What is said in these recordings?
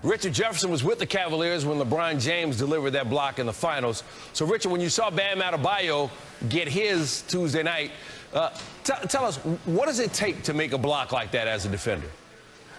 Richard Jefferson was with the Cavaliers when LeBron James delivered that block in the finals. So, Richard, when you saw Bam Adebayo get his Tuesday night, tell us, what does it take to make a block like that as a defender?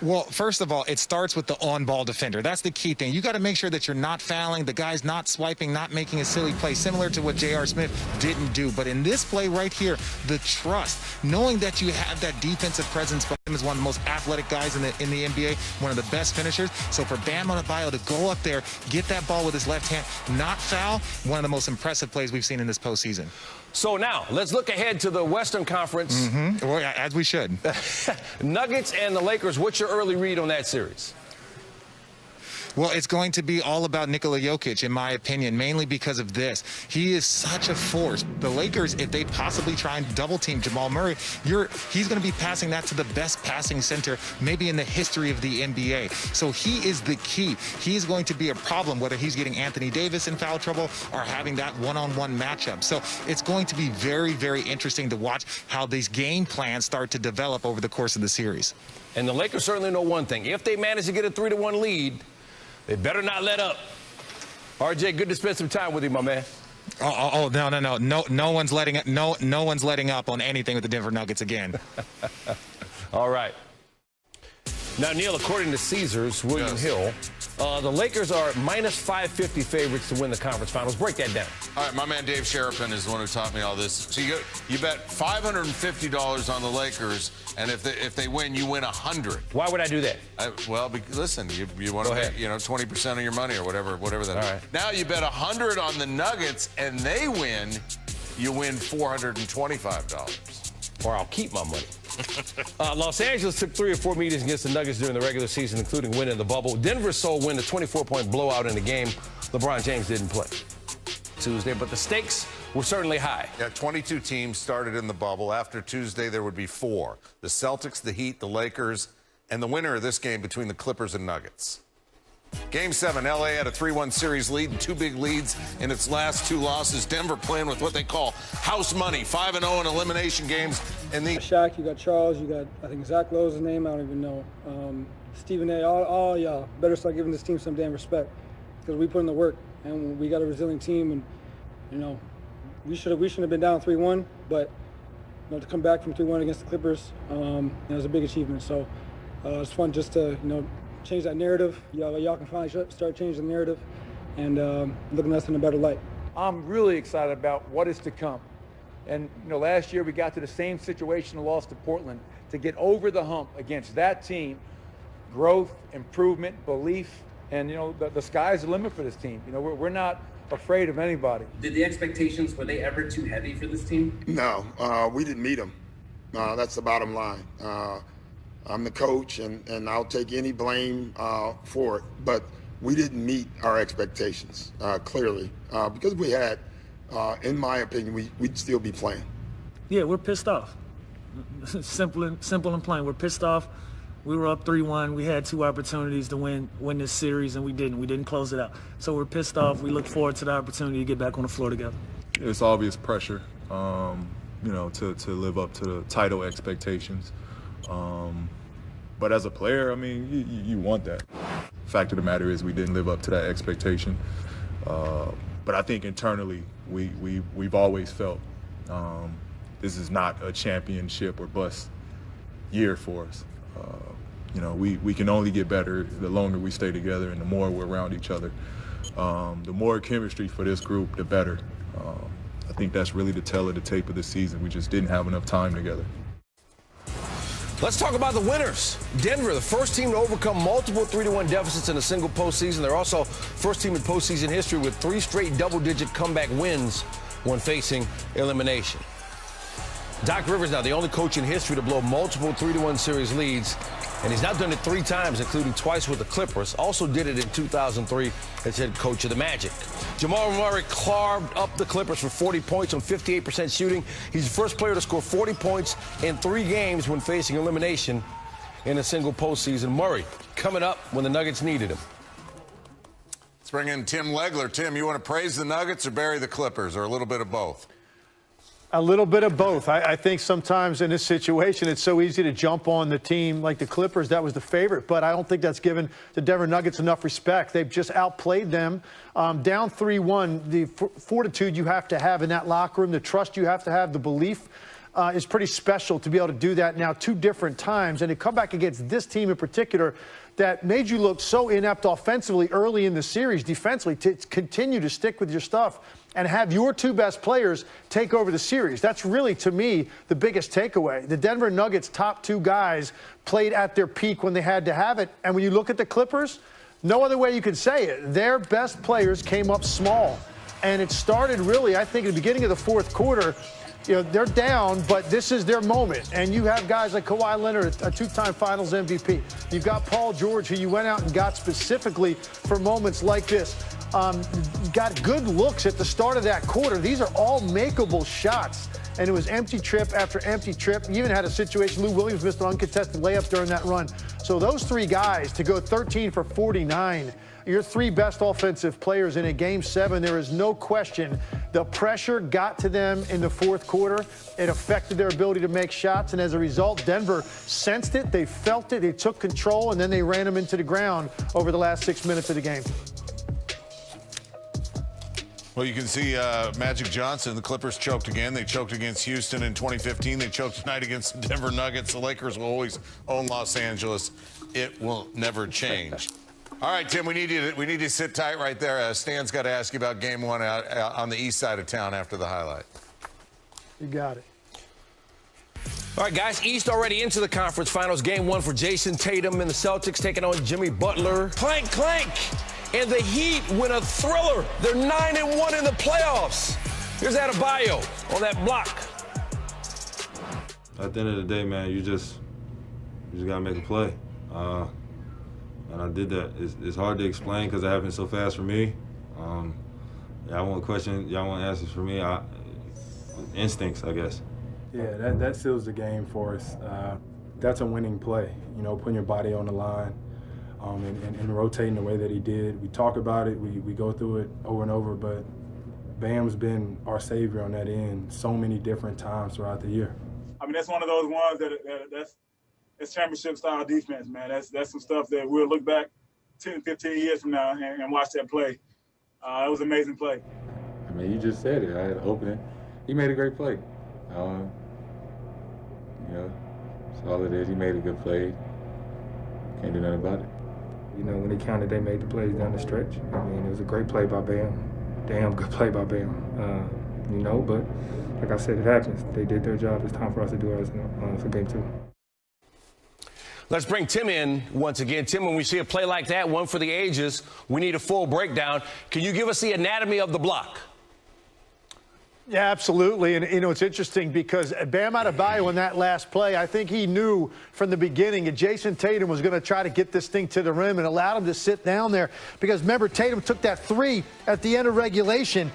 Well, first of all, it starts with the on-ball defender. That's the key thing. You got to make sure that you're not fouling, the guy's not swiping, not making a silly play, similar to what J.R. Smith didn't do. But in this play right here, the trust, knowing that you have that defensive presence from him, is one of the most athletic guys in the NBA, one of the best finishers. So for Bam Adebayo to go up there, get that ball with his left hand, not foul, one of the most impressive plays we've seen in this postseason. So now, let's look ahead to the Western Conference. Well, as we should. Nuggets and the Lakers, what's your early read on that series? Well, it's going to be all about Nikola Jokic, in my opinion, mainly because of this. He is such a force. The Lakers, if they possibly try and double-team Jamal Murray, he's going to be passing that to the best passing center maybe in the history of the NBA. So he is the key. He's going to be a problem, whether he's getting Anthony Davis in foul trouble or having that one-on-one matchup. So it's going to be very, very interesting to watch how these game plans start to develop over the course of the series. And the Lakers certainly know one thing. If they manage to get a 3-1 lead, they better not let up. RJ, good to spend some time with you, my man. No one's letting up. No one's letting up on anything with the Denver Nuggets again. All right. Now, Neil, according to Caesars, William Hill, the Lakers are minus 550 favorites to win the conference finals. Break that down. All right, my man Dave Sheridan is the one who taught me all this. So you bet $550 on the Lakers, and if they win, you win 100. Why would I do that? Well, listen, you want to bet 20% of your money or whatever that is. All right. Now you bet 100 on the Nuggets, and they win, you win $425. Or I'll keep my money. Los Angeles took 3 or 4 meetings against the Nuggets during the regular season, including winning the bubble. Denver's sole win, a 24-point blowout in the game. LeBron James didn't play Tuesday, but the stakes were certainly high. Yeah, 22 teams started in the bubble. After Tuesday, there would be 4. The Celtics, the Heat, the Lakers, and the winner of this game between the Clippers and Nuggets. Game 7, L.A. had a 3-1 series lead and 2 big leads in its last 2 losses. Denver playing with what they call house money, 5-0 in elimination games. And Shaq, you got Charles, you got, I think Zach Lowe's name, I don't even know. Stephen A., all y'all better start giving this team some damn respect because we put in the work and we got a resilient team. And, you know, we shouldn't have been down 3-1, but to come back from 3-1 against the Clippers, it was a big achievement. So it's fun just to, change that narrative. Y'all can finally start changing the narrative and looking at us in a better light. I'm really excited about what is to come. And, last year we got to the same situation and lost to Portland. To get over the hump against that team, growth, improvement, belief, and, the sky's the limit for this team. We're not afraid of anybody. Did the expectations, were they ever too heavy for this team? No, we didn't meet them. That's the bottom line. I'm the coach, and I'll take any blame for it. But we didn't meet our expectations, clearly, because we had, in my opinion, we'd still be playing. Yeah, we're pissed off. Simple and plain. We're pissed off. We were up 3-1. We had 2 opportunities to win this series, and we didn't. We didn't close it out. So we're pissed off. We look forward to the opportunity to get back on the floor together. It's obvious pressure, to live up to the title expectations. But as a player, I mean, you want that. Fact of the matter is we didn't live up to that expectation. But I think internally we've always felt this is not a championship or bust year for us. We can only get better the longer we stay together and the more we're around each other. The more chemistry for this group, the better. I think that's really the tell of the tape of the season. We just didn't have enough time together. Let's talk about the winners. Denver, the first team to overcome multiple 3-1 deficits in a single postseason. They're also first team in postseason history with 3 straight double-digit comeback wins when facing elimination. Doc Rivers now the only coach in history to blow multiple 3-1 series leads, and he's now done it 3 times, including twice with the Clippers. Also did it in 2003 as head coach of the Magic. Jamal Murray carved up the Clippers for 40 points on 58% shooting. He's the first player to score 40 points in 3 games when facing elimination in a single postseason. Murray coming up when the Nuggets needed him. Let's bring in Tim Legler. Tim, you want to praise the Nuggets or bury the Clippers, or a little bit of both? A little bit of both. I think sometimes in this situation, it's so easy to jump on the team like the Clippers. That was the favorite, but I don't think that's given the Denver Nuggets enough respect. They've just outplayed them. Down 3-1, the fortitude you have to have in that locker room, the trust you have to have, the belief is pretty special to be able to do that now 2 different times. And to come back against this team in particular that made you look so inept offensively early in the series, defensively, to continue to stick with your stuff and have your 2 best players take over the series. That's really, to me, the biggest takeaway. The Denver Nuggets' top 2 guys played at their peak when they had to have it. And when you look at the Clippers, no other way you could say it. Their best players came up small. And it started really, I think, at the beginning of the 4th quarter. You know, they're down, but this is their moment. And you have guys like Kawhi Leonard, a 2-time Finals MVP. You've got Paul George, who you went out and got specifically for moments like this. Got good looks at the start of that quarter. These are all makeable shots. And it was empty trip after empty trip. You even had a situation, Lou Williams missed an uncontested layup during that run. So those 3 guys to go 13 for 49, your 3 best offensive players in a Game 7, there is no question the pressure got to them in the 4th quarter. It affected their ability to make shots, and as a result, Denver sensed it, they felt it, they took control, and then they ran them into the ground over the last 6 minutes of the game. Well, you can see Magic Johnson, the Clippers choked again. They choked against Houston in 2015. They choked tonight against the Denver Nuggets. The Lakers will always own Los Angeles. It will never change. All right, Tim, we need you to sit tight right there. Stan's got to ask you about Game 1 out on the east side of town after the highlight. You got it. All right, guys, East already into the conference finals. Game 1 for Jason Tatum and the Celtics taking on Jimmy Butler. Clank, clank. And the Heat win a thriller. They're 9-1 in the playoffs. Here's Adebayo on that block. At the end of the day, man, you just got to make a play. And I did that. It's hard to explain because it happened so fast for me. Y'all want questions, y'all want answers for me. Instincts, I guess. Yeah, that seals the game for us. That's a winning play, you know, putting your body on the line. And rotating the way that he did. We talk about it, we go through it over and over, but Bam's been our savior on that end so many different times throughout the year. I mean, that's one of those ones that's championship-style defense, man. That's some stuff that we'll look back 10, 15 years from now and watch that play. It was an amazing play. I mean, you just said it. I had an opening. He made a great play. You know, that's all it is. He made a good play. Can't do nothing about it. You know, when they counted, they made the plays down the stretch. I mean, it was a great play by Bam. Damn good play by Bam. You know, but like I said, it happens. They did their job. It's time for us to do ours for Game 2. Let's bring Tim in once again. Tim, when we see a play like that, one for the ages, we need a full breakdown. Can you give us the anatomy of the block? Yeah, absolutely. And, you know, it's interesting because Bam Adebayo in that last play, I think he knew from the beginning that Jason Tatum was going to try to get this thing to the rim and allowed him to sit down there. Because, remember, Tatum took that 3 at the end of regulation.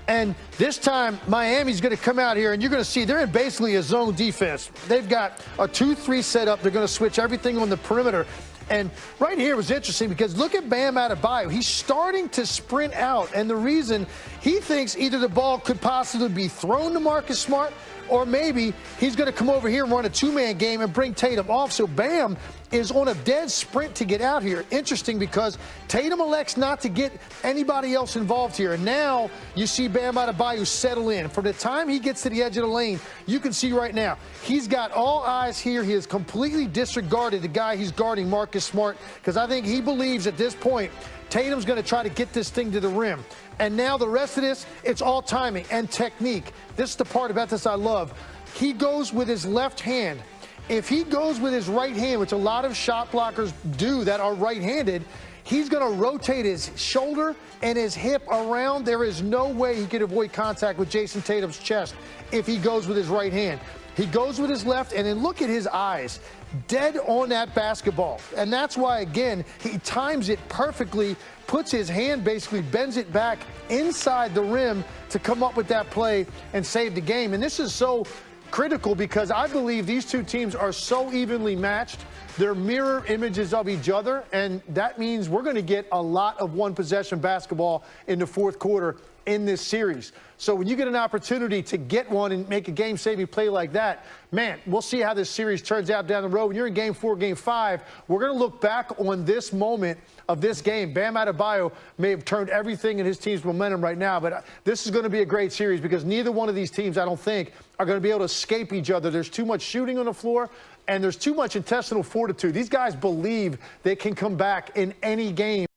And this time, Miami's going to come out here, and you're going to see they're in basically a zone defense. They've got a 2-3 setup. They're going to switch everything on the perimeter. And right here was interesting because look at Bam Adebayo. He's starting to sprint out. And the reason he thinks either the ball could possibly be thrown to Marcus Smart or maybe he's going to come over here and run a 2-man game and bring Tatum off. So Bam is on a dead sprint to get out here. Interesting because Tatum elects not to get anybody else involved here. And now you see Bam Adebayo settle in. From the time he gets to the edge of the lane, you can see right now, he's got all eyes here. He has completely disregarded the guy he's guarding, Marcus Smart, because I think he believes at this point Tatum's going to try to get this thing to the rim. And now the rest of this, it's all timing and technique. This is the part about this I love. He goes with his left hand. If he goes with his right hand, which a lot of shot blockers do that are right-handed, he's going to rotate his shoulder and his hip around. There is no way he can avoid contact with Jason Tatum's chest if he goes with his right hand. He goes with his left, and then look at his eyes. Dead on that basketball. And that's why, again, he times it perfectly, puts his hand, basically bends it back inside the rim to come up with that play and save the game. And this is so critical because I believe these two teams are so evenly matched. They're mirror images of each other, and that means we're going to get a lot of one-possession basketball in the 4th quarter in this series. So when you get an opportunity to get one and make a game-saving play like that, man, we'll see how this series turns out down the road. When you're in Game 4, Game 5, we're going to look back on this moment of this game. Bam Adebayo may have turned everything in his team's momentum right now, but this is going to be a great series because neither one of these teams, I don't think, are going to be able to escape each other. There's too much shooting on the floor, and there's too much intestinal fortitude. These guys believe they can come back in any game.